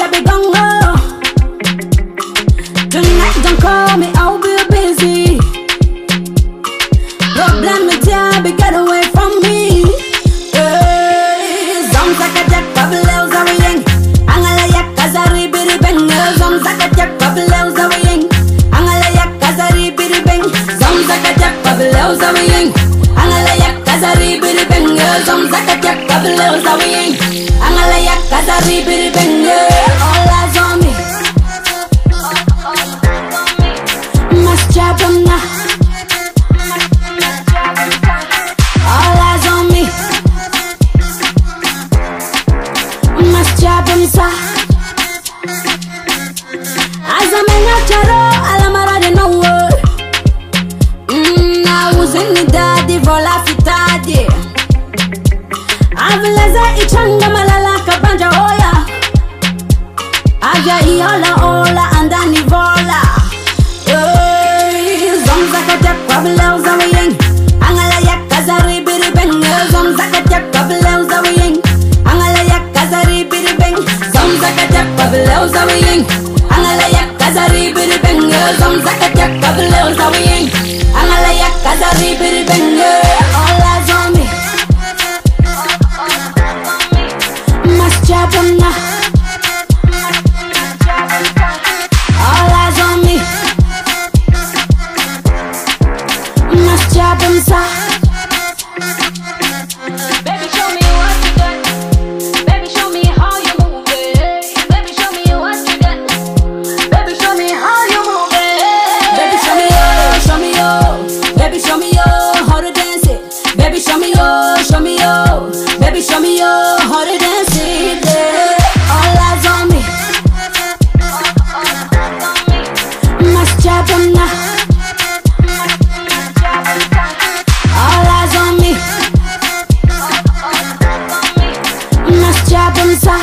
I be gone go. Tonight don't call me, I'll be busy. Problem with ya, be get away from me. Zomzaka jak pableo zawiyeng. Angala yak kazari biri beng. Zomzaka jak pableo zawiyeng. Angala yak kazari biri beng. Zomzaka jak pableo zawiyeng. Angala yak kazari biri beng. Zomzaka jak pableo zawiyeng. Angala yak kazari biri beng. All eyes on me. Must jab them now. All eyes on me. Must jab them sa. As a man of Charo, Alamara de no word. I was in the daddy for la fitade. Avileza ichanga malala kabanja oya. Aja iola ola andani vola. Zomzaka jak pableo zawiyeng. Angala yak kazari biri beng. Zomzaka jak pableo zawiyeng. Angala yak kazari biri beng. Zomzaka jak pableo zawiyeng. Angala yak kazari biri beng. Zomzaka jak pableo zawiyeng. Angala yak kazari biri beng. All eyes on me. Must jab them now. All eyes on me. Must jab them sa. Baby, show me what you got. Baby, show me how you move it. Baby, show me what you got. Baby, show me how you move it. Baby, show me yo, show me yo. Baby, show me yo how to dance it. Baby, show me yo, show me yo. Baby, show me yo how to dance it. Yeah. All eyes on me. Must jab them now. All eyes on me. Must jab them sa.